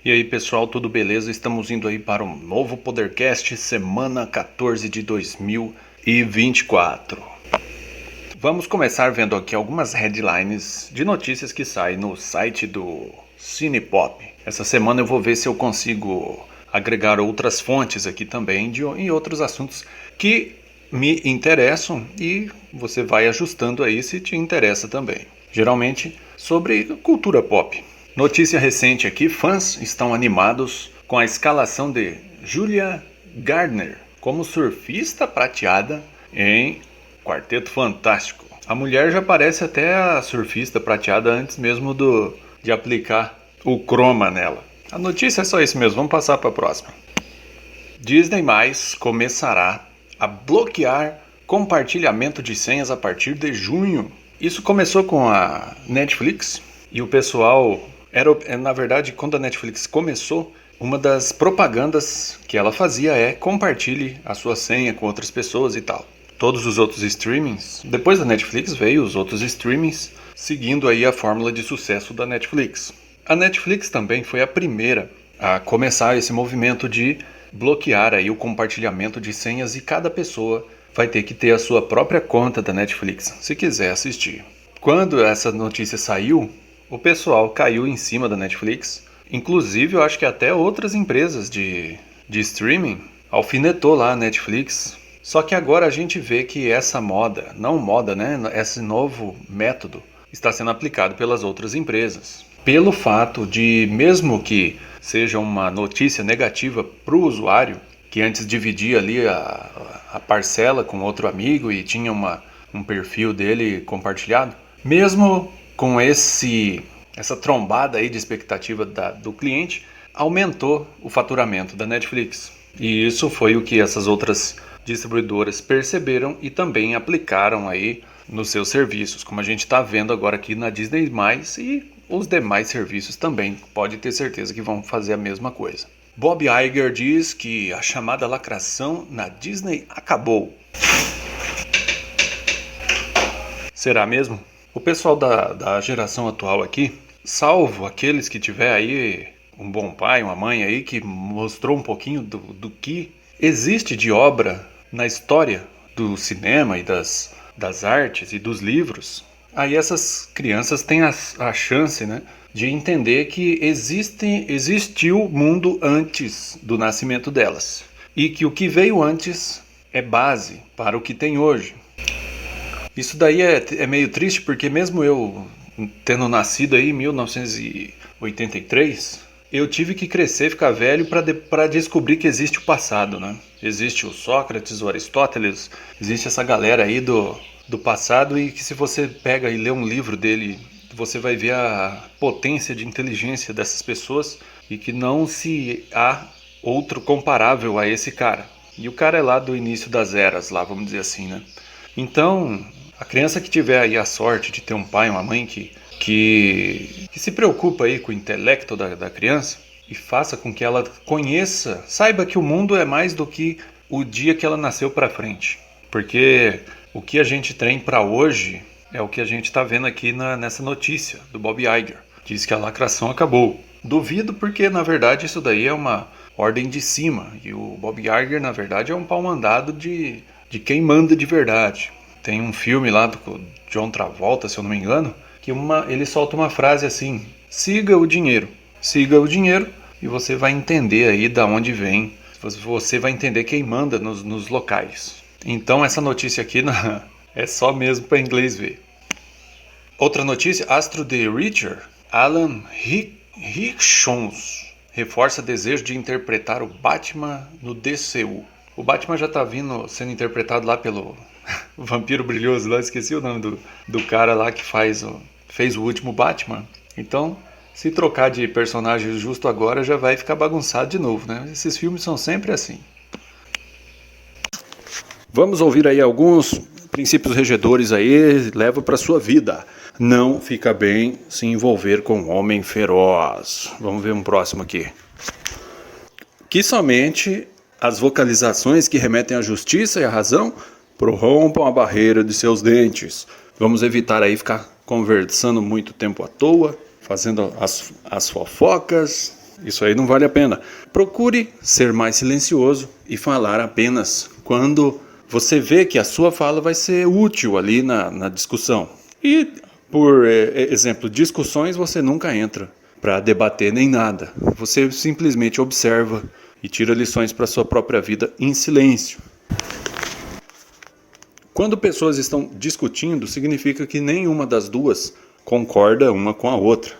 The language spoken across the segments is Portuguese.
E aí pessoal, tudo beleza? Estamos indo aí para um novo Podercast, semana 14 de 2024. Vamos começar vendo aqui algumas headlines de notícias que saem no site do Cinepop. Essa semana eu vou ver se eu consigo agregar outras fontes aqui também em outros assuntos que me interessam e você vai ajustando aí se te interessa também. Geralmente sobre cultura pop. Notícia recente aqui, fãs estão animados com a escalação de Julia Gardner como surfista prateada em Quarteto Fantástico. A mulher já parece até a surfista prateada antes mesmo de aplicar o croma nela. A notícia é só isso mesmo, vamos passar para a próxima. Disney+ começará a bloquear compartilhamento de senhas a partir de junho. Isso começou com a Netflix e o pessoal... Na verdade, quando a Netflix começou, uma das propagandas que ela fazia é compartilhe a sua senha com outras pessoas e tal. Todos os outros streamings, depois da Netflix veio os outros streamings, seguindo aí a fórmula de sucesso da Netflix. A Netflix também foi a primeira a começar esse movimento de bloquear aí o compartilhamento de senhas e cada pessoa vai ter que ter a sua própria conta da Netflix, se quiser assistir. Quando essa notícia saiu, o pessoal caiu em cima da Netflix, inclusive eu acho que até outras empresas de streaming alfinetou lá a Netflix. Só que agora a gente vê que essa esse novo método está sendo aplicado pelas outras empresas. Pelo fato de, mesmo que seja uma notícia negativa para o usuário, que antes dividia ali a parcela com outro amigo e tinha um perfil dele compartilhado, mesmo com essa trombada aí de expectativa do cliente, aumentou o faturamento da Netflix. E isso foi o que essas outras distribuidoras perceberam e também aplicaram aí nos seus serviços, como a gente está vendo agora aqui na Disney+, e os demais serviços também, pode ter certeza que vão fazer a mesma coisa. Bob Iger diz que a chamada lacração na Disney acabou. Será mesmo? O pessoal da geração atual aqui, salvo aqueles que tiver aí um bom pai, uma mãe aí que mostrou um pouquinho do que existe de obra na história do cinema e das artes e dos livros, aí essas crianças têm a chance, né, de entender que existiu mundo antes do nascimento delas e que o que veio antes é base para o que tem hoje. Isso daí é meio triste porque mesmo eu tendo nascido aí em 1983, eu tive que crescer, ficar velho para descobrir que existe o passado, né? Existe o Sócrates, o Aristóteles, existe essa galera aí do passado e que se você pega e lê um livro dele, você vai ver a potência de inteligência dessas pessoas e que não se há outro comparável a esse cara. E o cara é lá do início das eras, lá, vamos dizer assim, né? Então, a criança que tiver aí a sorte de ter um pai, uma mãe que se preocupa aí com o intelecto da criança e faça com que ela conheça, saiba que o mundo é mais do que o dia que ela nasceu para frente. Porque o que a gente tem para hoje é o que a gente está vendo aqui nessa notícia do Bob Iger. Diz que a lacração acabou. Duvido porque, na verdade, isso daí é uma ordem de cima. E o Bob Iger, na verdade, é um pau mandado de quem manda de verdade. Tem um filme lá do John Travolta, se eu não me engano, que ele solta uma frase assim: siga o dinheiro e você vai entender aí da onde vem, você vai entender quem manda nos locais. Então essa notícia aqui é só mesmo para inglês ver. Outra notícia, astro de Reacher, Alan Ritchson, reforça desejo de interpretar o Batman no DCU. O Batman já está sendo interpretado lá pelo Vampiro Brilhoso, lá esqueci o nome do cara lá que fez o último Batman. Então, se trocar de personagem justo agora, já vai ficar bagunçado de novo, né? Esses filmes são sempre assim. Vamos ouvir aí alguns princípios regedores aí, leva para sua vida. Não fica bem se envolver com um homem feroz. Vamos ver um próximo aqui. Que somente as vocalizações que remetem à justiça e à razão prorrompam a barreira de seus dentes. Vamos evitar aí ficar conversando muito tempo à toa, fazendo as fofocas Isso aí não vale a pena. Procure ser mais silencioso e falar apenas quando você vê que a sua fala vai ser útil ali na discussão. E, por exemplo, discussões você nunca entra para debater nem nada. Você simplesmente observa e tira lições para a sua própria vida em silêncio. Quando pessoas estão discutindo, significa que nenhuma das duas concorda uma com a outra.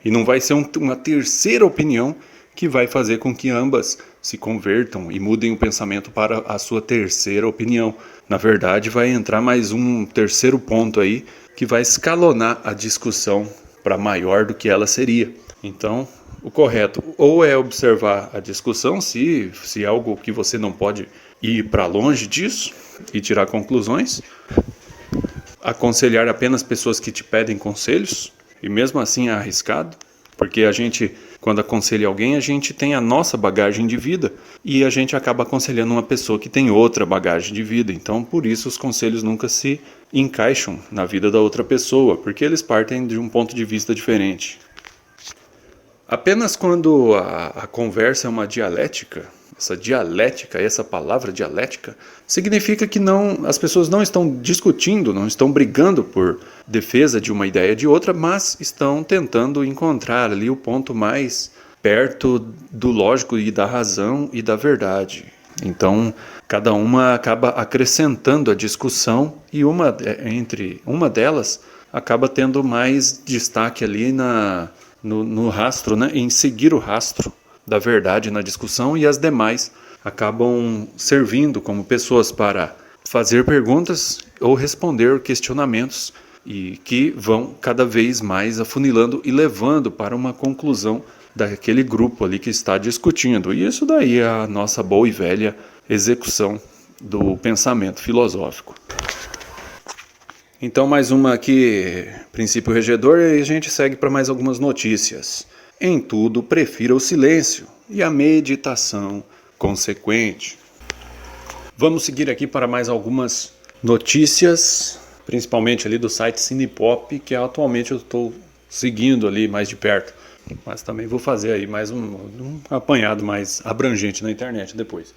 E não vai ser uma terceira opinião que vai fazer com que ambas se convertam e mudem o pensamento para a sua terceira opinião. Na verdade, vai entrar mais um terceiro ponto aí que vai escalonar a discussão para maior do que ela seria. Então, o correto ou é observar a discussão, se é algo que você não pode ir para longe disso e tirar conclusões, aconselhar apenas pessoas que te pedem conselhos, e mesmo assim é arriscado, porque a gente, quando aconselha alguém, a gente tem a nossa bagagem de vida e a gente acaba aconselhando uma pessoa que tem outra bagagem de vida. Então, por isso, os conselhos nunca se encaixam na vida da outra pessoa, porque eles partem de um ponto de vista diferente. Apenas quando a conversa é uma dialética, essa palavra dialética, significa que as pessoas não estão discutindo, não estão brigando por defesa de uma ideia de outra, mas estão tentando encontrar ali o ponto mais perto do lógico e da razão e da verdade. Então, cada uma acaba acrescentando a discussão e entre uma delas acaba tendo mais destaque ali no rastro, né? Em seguir o rastro da verdade na discussão, e as demais acabam servindo como pessoas para fazer perguntas ou responder questionamentos e que vão cada vez mais afunilando e levando para uma conclusão daquele grupo ali que está discutindo. E isso daí é a nossa boa e velha execução do pensamento filosófico. Então, mais uma aqui, princípio regedor, e a gente segue para mais algumas notícias. Em tudo, prefira o silêncio e a meditação consequente. Vamos seguir aqui para mais algumas notícias, principalmente ali do site Cinepop, que atualmente eu estou seguindo ali mais de perto. Mas também vou fazer aí mais um apanhado mais abrangente na internet depois.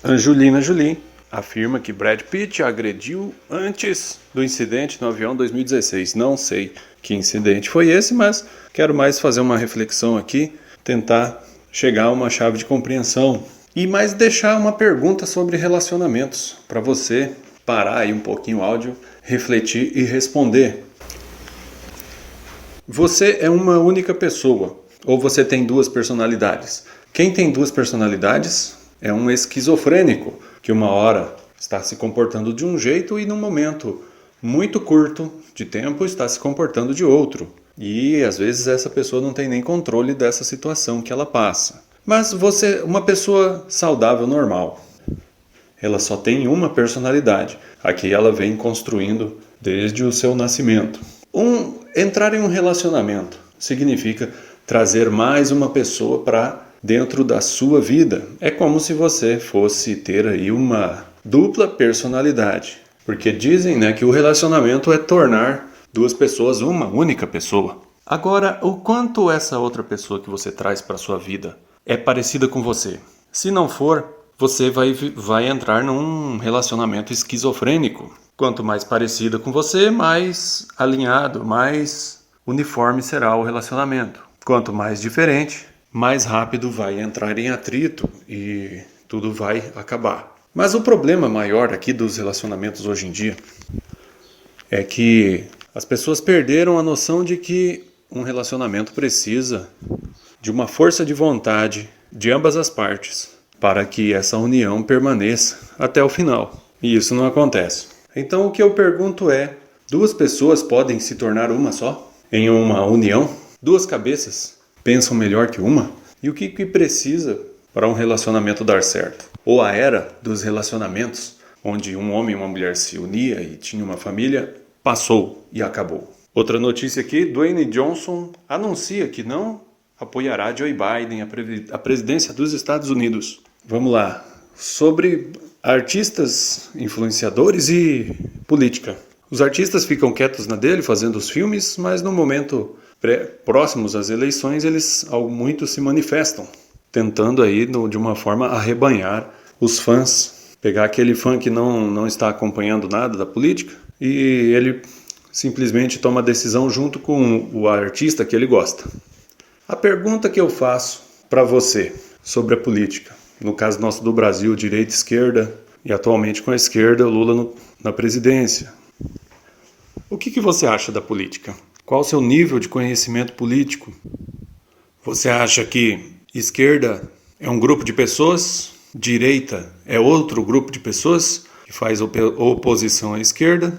Angelina Jolie afirma que Brad Pitt agrediu antes do incidente no avião 2016. Não sei que incidente foi esse, mas quero mais fazer uma reflexão aqui, tentar chegar a uma chave de compreensão e mais deixar uma pergunta sobre relacionamentos para você parar aí um pouquinho o áudio, refletir e responder. Você é uma única pessoa ou você tem duas personalidades? Quem tem duas personalidades é um esquizofrênico, que uma hora está se comportando de um jeito e num momento muito curto de tempo está se comportando de outro. E às vezes essa pessoa não tem nem controle dessa situação que ela passa. Mas você, uma pessoa saudável, normal, ela só tem uma personalidade. Aqui ela vem construindo desde o seu nascimento. Entrar em um relacionamento significa trazer mais uma pessoa para dentro da sua vida. É como se você fosse ter aí uma dupla personalidade. Porque dizem, né, que o relacionamento é tornar duas pessoas uma única pessoa. Agora, o quanto essa outra pessoa que você traz para a sua vida é parecida com você? Se não for, você vai entrar num relacionamento esquizofrênico. Quanto mais parecida com você, mais alinhado, mais uniforme será o relacionamento. Quanto mais diferente, mais rápido vai entrar em atrito e tudo vai acabar. Mas o problema maior aqui dos relacionamentos hoje em dia é que as pessoas perderam a noção de que um relacionamento precisa de uma força de vontade de ambas as partes para que essa união permaneça até o final. E isso não acontece. Então o que eu pergunto é, duas pessoas podem se tornar uma só? Em uma união? Duas cabeças pensam melhor que uma? E o que precisa para um relacionamento dar certo? Ou a era dos relacionamentos, onde um homem e uma mulher se unia e tinha uma família, passou e acabou. Outra notícia aqui, Dwayne Johnson anuncia que não apoiará Joe Biden à presidência dos Estados Unidos. Vamos lá, sobre artistas, influenciadores e política. Os artistas ficam quietos na dele, fazendo os filmes, mas no momento próximos às eleições, muitos se manifestam, tentando aí de uma forma arrebanhar os fãs, pegar aquele fã que não está acompanhando nada da política e ele simplesmente toma a decisão junto com o artista que ele gosta. A pergunta que eu faço para você sobre a política, no caso nosso do Brasil, direita e esquerda, e atualmente com a esquerda, o Lula na presidência. O que você acha da política? Qual o seu nível de conhecimento político? Você acha que esquerda é um grupo de pessoas, direita é outro grupo de pessoas que faz oposição à esquerda?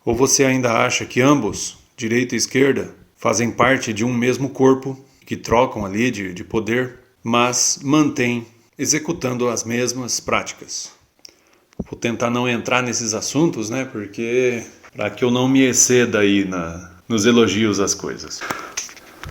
Ou você ainda acha que ambos, direita e esquerda, fazem parte de um mesmo corpo, que trocam ali de poder, mas mantêm executando as mesmas práticas? Vou tentar não entrar nesses assuntos, né? Porque para que eu não me exceda aí nos elogios às coisas.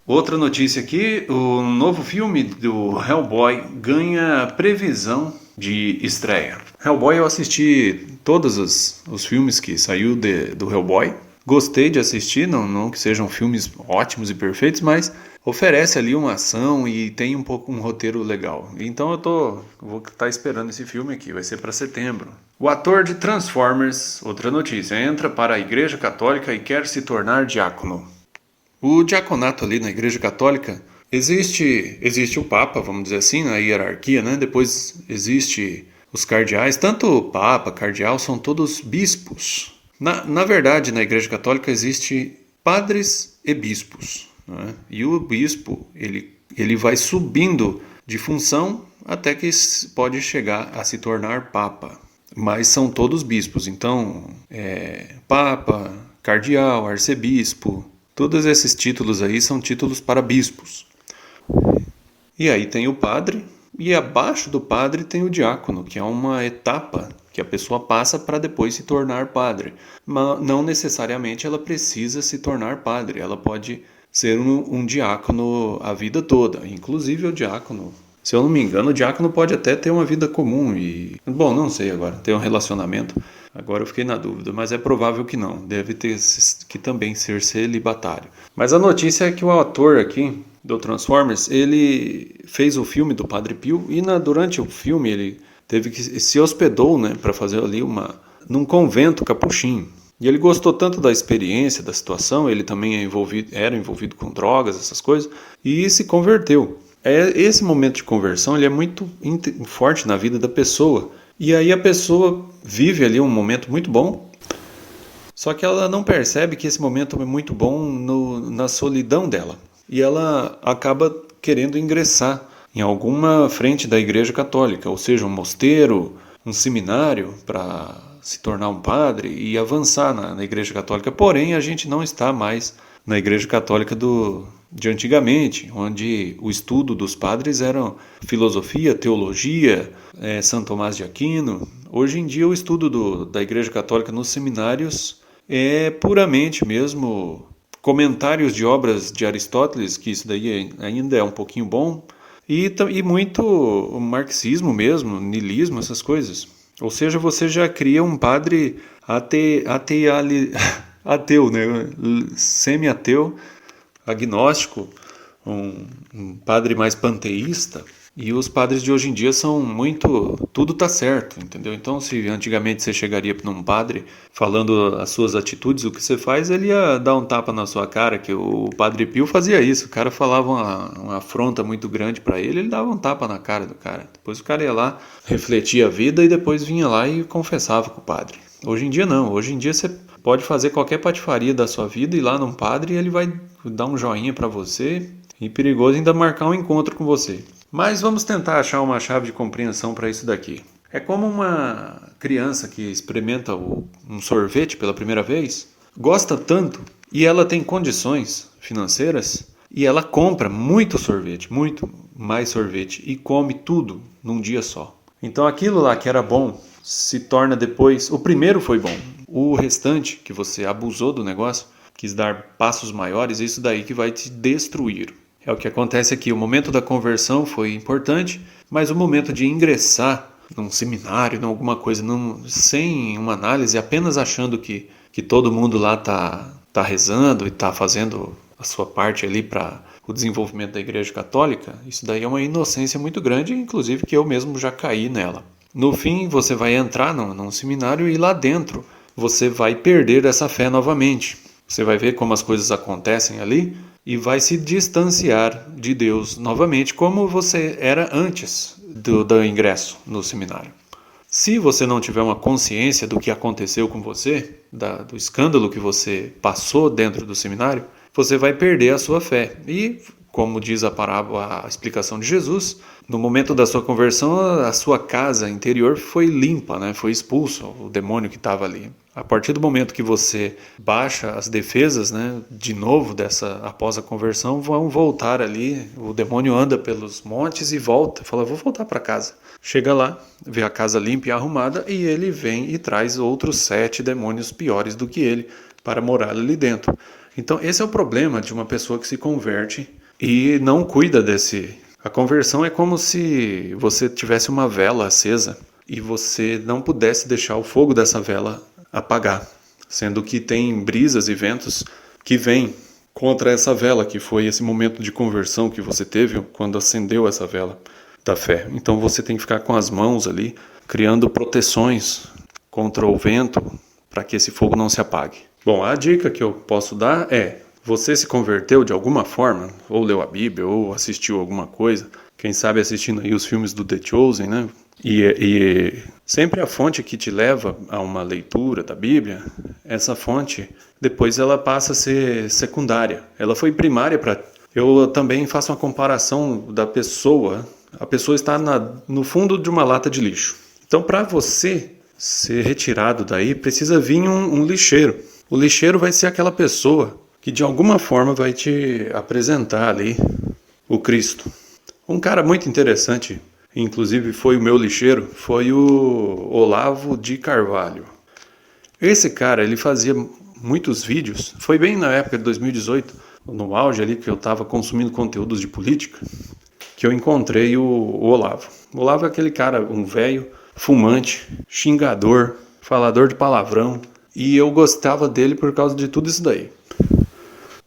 Outra notícia aqui, o novo filme do Hellboy ganha previsão de estreia. Hellboy, eu assisti todos os filmes que saiu do Hellboy. Gostei de assistir, não que sejam filmes ótimos e perfeitos, mas oferece ali uma ação e tem um roteiro legal. Então vou estar esperando esse filme aqui, vai ser para setembro. O ator de Transformers, outra notícia, entra para a Igreja Católica e quer se tornar diácono. O diaconato ali na Igreja Católica, existe o Papa, vamos dizer assim, na hierarquia, né? Depois existe os cardeais, tanto o Papa, cardeal, são todos bispos. Na verdade, na Igreja Católica existe padres e bispos, né? E o bispo, ele vai subindo de função até que pode chegar a se tornar Papa. Mas são todos bispos, então Papa, cardeal, arcebispo, todos esses títulos aí são títulos para bispos. E aí tem o padre, e abaixo do padre tem o diácono, que é uma etapa que a pessoa passa para depois se tornar padre. Mas não necessariamente ela precisa se tornar padre, ela pode ser um diácono a vida toda. Inclusive o diácono, se eu não me engano, o diácono pode até ter uma vida comum e... Bom, não sei agora, ter um relacionamento. Agora eu fiquei na dúvida, mas é provável que não. Deve ter que também ser celibatário. Mas a notícia é que o ator aqui do Transformers, ele fez o filme do Padre Pio e durante o filme ele se hospedou, né, para fazer ali num convento capuchinho. E ele gostou tanto da experiência, da situação, ele também era envolvido com drogas, essas coisas, e se converteu. Esse momento de conversão ele é muito forte na vida da pessoa. E aí a pessoa vive ali um momento muito bom, só que ela não percebe que esse momento é muito bom na solidão dela. E ela acaba querendo ingressar em alguma frente da Igreja Católica, ou seja, um mosteiro, um seminário para se tornar um padre e avançar na Igreja Católica. Porém, a gente não está mais na Igreja Católica de antigamente, onde o estudo dos padres era filosofia, teologia, São Tomás de Aquino. Hoje em dia o estudo da Igreja Católica nos seminários é puramente mesmo comentários de obras de Aristóteles, que isso daí ainda é um pouquinho bom, e muito marxismo mesmo, niilismo, essas coisas. Ou seja, você já cria um padre ateu, né? Semi-ateu, agnóstico, um padre mais panteísta, e os padres de hoje em dia são tudo tá certo, entendeu? Então, se antigamente você chegaria para um padre falando as suas atitudes, o que você faz, ele ia dar um tapa na sua cara, que o Padre Pio fazia isso, o cara falava uma afronta muito grande para ele dava um tapa na cara do cara. Depois o cara ia lá, refletia a vida e depois vinha lá e confessava com o padre. Hoje em dia não, hoje em dia você pode fazer qualquer patifaria da sua vida e ir lá num padre e ele vai dar um joinha para você e perigoso ainda marcar um encontro com você. Mas vamos tentar achar uma chave de compreensão para isso daqui. É como uma criança que experimenta um sorvete pela primeira vez, gosta tanto e ela tem condições financeiras e ela compra muito sorvete, muito mais sorvete e come tudo num dia só. Então aquilo lá que era bom se torna depois... O primeiro foi bom, o restante que você abusou do negócio, quis dar passos maiores, isso daí que vai te destruir. É o que acontece aqui, o momento da conversão foi importante, mas o momento de ingressar num seminário, em alguma coisa, sem uma análise, apenas achando que todo mundo lá tá rezando e tá fazendo a sua parte ali para o desenvolvimento da Igreja Católica, isso daí é uma inocência muito grande, inclusive que eu mesmo já caí nela. No fim, você vai entrar num seminário e lá dentro você vai perder essa fé novamente. Você vai ver como as coisas acontecem ali e vai se distanciar de Deus novamente, como você era antes do ingresso no seminário. Se você não tiver uma consciência do que aconteceu com você, do escândalo que você passou dentro do seminário, você vai perder a sua fé. E, como diz a parábola, a explicação de Jesus, no momento da sua conversão, a sua casa interior foi limpa, né? Foi expulso o demônio que estava ali. A partir do momento que você baixa as defesas, né, de novo após a conversão, vão voltar ali. O demônio anda pelos montes e volta, fala, vou voltar para casa. Chega lá, vê a casa limpa e arrumada e ele vem e traz outros 7 demônios piores do que ele para morar ali dentro. Então esse é o problema de uma pessoa que se converte e não cuida desse. A conversão é como se você tivesse uma vela acesa e você não pudesse deixar o fogo dessa vela apagar, sendo que tem brisas e ventos que vêm contra essa vela, que foi esse momento de conversão que você teve quando acendeu essa vela da fé. Então você tem que ficar com as mãos ali, criando proteções contra o vento, para que esse fogo não se apague. Bom, a dica que eu posso dar é, você se converteu de alguma forma, ou leu a Bíblia, ou assistiu alguma coisa, quem sabe assistindo aí os filmes do The Chosen, né? E sempre a fonte que te leva a uma leitura da Bíblia, essa fonte, depois ela passa a ser secundária. Ela foi primária para... Eu também faço uma comparação da pessoa. A pessoa está no fundo de uma lata de lixo. Então, para você ser retirado daí, precisa vir um lixeiro. O lixeiro vai ser aquela pessoa que de alguma forma vai te apresentar ali o Cristo. Um cara muito interessante, inclusive foi o meu lixeiro, foi o Olavo de Carvalho. Esse cara, ele fazia muitos vídeos, foi bem na época de 2018, no auge ali que eu estava consumindo conteúdos de política, que eu encontrei o Olavo. O Olavo é aquele cara, um velho, fumante, xingador, falador de palavrão, e eu gostava dele por causa de tudo isso daí.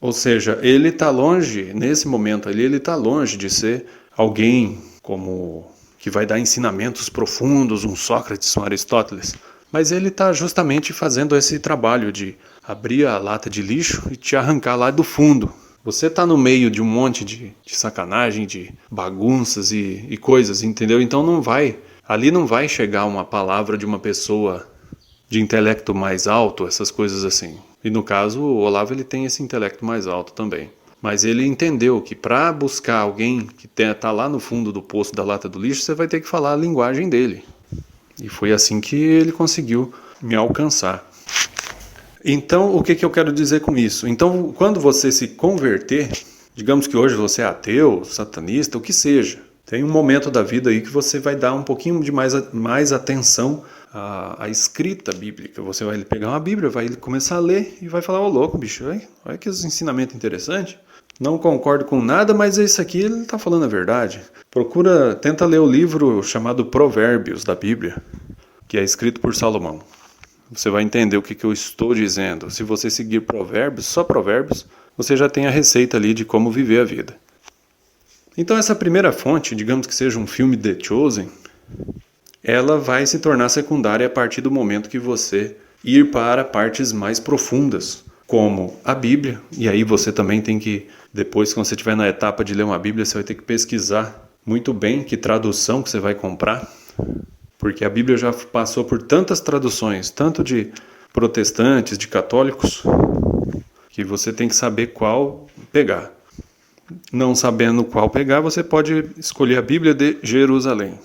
Ou seja, ele está longe, nesse momento ali, ele está longe de ser alguém como que vai dar ensinamentos profundos, um Sócrates, um Aristóteles. Mas ele está justamente fazendo esse trabalho de abrir a lata de lixo e te arrancar lá do fundo. Você está no meio de um monte de sacanagem, de bagunças e coisas, entendeu? Então ali não vai chegar uma palavra de uma pessoa de intelecto mais alto, essas coisas assim. E no caso, o Olavo ele tem esse intelecto mais alto também. Mas ele entendeu que para buscar alguém que está lá no fundo do poço da lata do lixo, você vai ter que falar a linguagem dele. E foi assim que ele conseguiu me alcançar. Então, o que eu quero dizer com isso? Então, quando você se converter, digamos que hoje você é ateu, satanista, o que seja, tem um momento da vida aí que você vai dar um pouquinho de mais atenção à escrita bíblica. Você vai pegar uma Bíblia, vai começar a ler e vai falar, ô louco, bicho, olha que ensinamento interessante. Não concordo com nada, mas isso aqui ele está falando a verdade. Tenta ler o livro chamado Provérbios da Bíblia, que é escrito por Salomão. Você vai entender o que eu estou dizendo. Se você seguir Provérbios, só Provérbios, você já tem a receita ali de como viver a vida. Então essa primeira fonte, digamos que seja um filme The Chosen, ela vai se tornar secundária a partir do momento que você ir para partes mais profundas, como a Bíblia. E aí você também tem que, depois que você estiver na etapa de ler uma Bíblia, você vai ter que pesquisar muito bem que tradução que você vai comprar, porque a Bíblia já passou por tantas traduções, tanto de protestantes, de católicos, que você tem que saber qual pegar. Não sabendo qual pegar, você pode escolher a Bíblia de Jerusalém.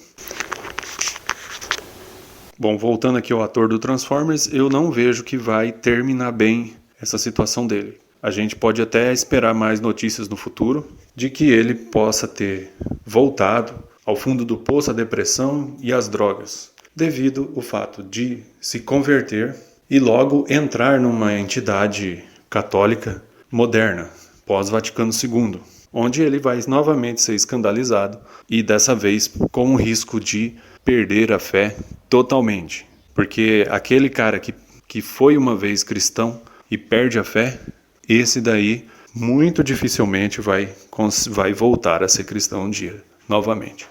Bom, voltando aqui ao ator do Transformers, eu não vejo que vai terminar bem essa situação dele. A gente pode até esperar mais notícias no futuro de que ele possa ter voltado ao fundo do poço, a depressão e as drogas, devido ao fato de se converter e logo entrar numa entidade católica moderna, pós-Vaticano II, onde ele vai novamente ser escandalizado e dessa vez com o risco de perder a fé totalmente. Porque aquele cara que foi uma vez cristão e perde a fé, esse daí muito dificilmente vai voltar a ser cristão um dia, novamente.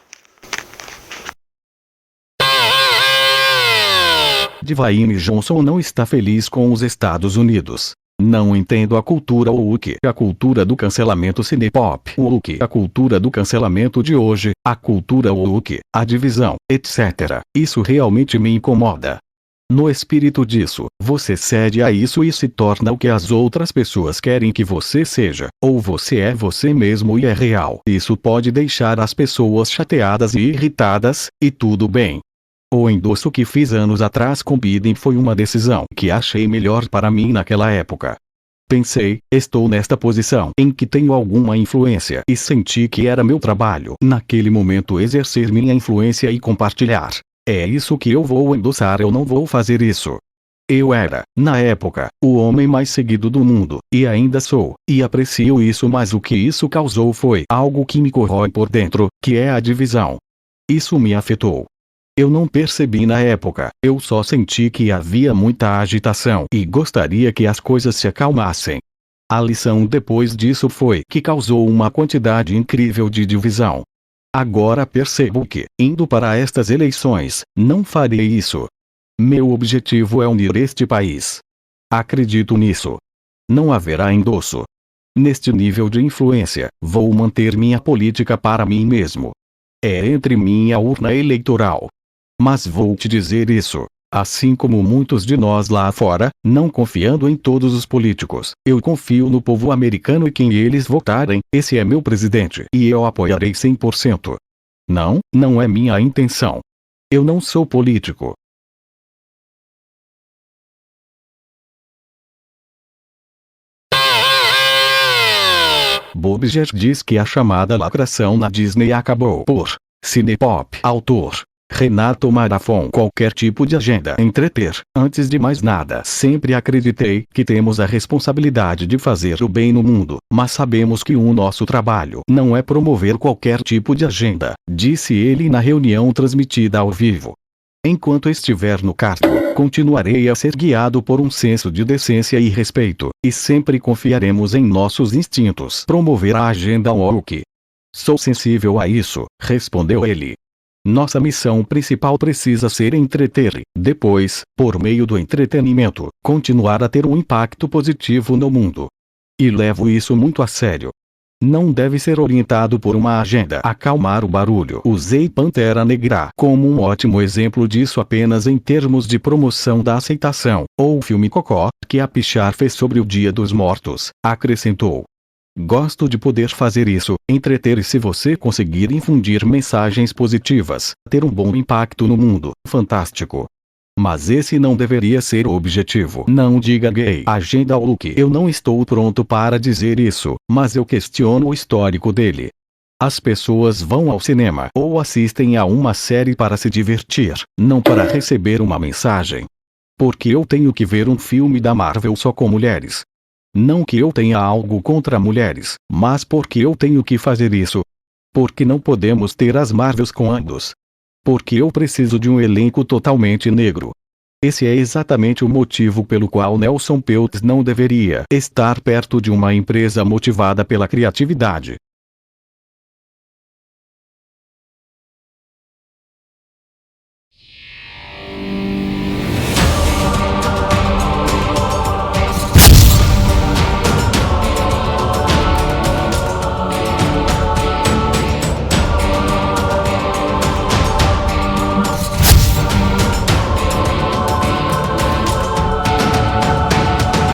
Dwayne Johnson não está feliz com os Estados Unidos. Não entendo a cultura woke, a cultura do cancelamento cinepop woke, a cultura do cancelamento de hoje, a cultura woke, a divisão, etc. Isso realmente me incomoda. No espírito disso, você cede a isso e se torna o que as outras pessoas querem que você seja, ou você é você mesmo e é real. Isso pode deixar as pessoas chateadas e irritadas, e tudo bem. O endosso que fiz anos atrás com Biden foi uma decisão que achei melhor para mim naquela época. Pensei, estou nesta posição em que tenho alguma influência e senti que era meu trabalho naquele momento exercer minha influência e compartilhar. É isso que eu vou endossar, eu não vou fazer isso. Eu era, na época, o homem mais seguido do mundo, e ainda sou, e aprecio isso, mas o que isso causou foi algo que me corrói por dentro, que é a divisão. Isso me afetou. Eu não percebi na época, eu só senti que havia muita agitação e gostaria que as coisas se acalmassem. A lição depois disso foi que causou uma quantidade incrível de divisão. Agora percebo que, indo para estas eleições, não farei isso. Meu objetivo é unir este país. Acredito nisso. Não haverá endosso. Neste nível de influência, vou manter minha política para mim mesmo. É entre mim e a urna eleitoral. Mas vou te dizer isso, assim como muitos de nós lá fora, não confiando em todos os políticos, eu confio no povo americano e quem eles votarem, esse é meu presidente e eu apoiarei 100%. Não é minha intenção. Eu não sou político. Bobiger diz que a chamada lacração na Disney acabou por Cinepop. Autor Renato Marafon. Qualquer tipo de agenda entreter. Antes de mais nada, sempre acreditei que temos a responsabilidade de fazer o bem no mundo, mas sabemos que o nosso trabalho não é promover qualquer tipo de agenda, disse ele na reunião transmitida ao vivo. Enquanto estiver no cargo, continuarei a ser guiado por um senso de decência e respeito, e sempre confiaremos em nossos instintos. Promover a agenda woke. Sou sensível a isso, respondeu ele. Nossa missão principal precisa ser entreter e, depois, por meio do entretenimento, continuar a ter um impacto positivo no mundo. E levo isso muito a sério. Não deve ser orientado por uma agenda. Acalmar o barulho. Usei Pantera Negra como um ótimo exemplo disso apenas em termos de promoção da aceitação, ou o filme Cocó, que a Pichar fez sobre o Dia dos Mortos, acrescentou. Gosto de poder fazer isso, entreter e se você conseguir infundir mensagens positivas, ter um bom impacto no mundo, fantástico. Mas esse não deveria ser o objetivo. Não diga gay. Agenda woke. Eu não estou pronto para dizer isso, mas eu questiono o histórico dele. As pessoas vão ao cinema ou assistem a uma série para se divertir, não para receber uma mensagem. Porque eu tenho que ver um filme da Marvel só com mulheres. Não que eu tenha algo contra mulheres, mas porque eu tenho que fazer isso. Porque não podemos ter as Marvels com ambos. Porque eu preciso de um elenco totalmente negro. Esse é exatamente o motivo pelo qual Nelson Peltz não deveria estar perto de uma empresa motivada pela criatividade.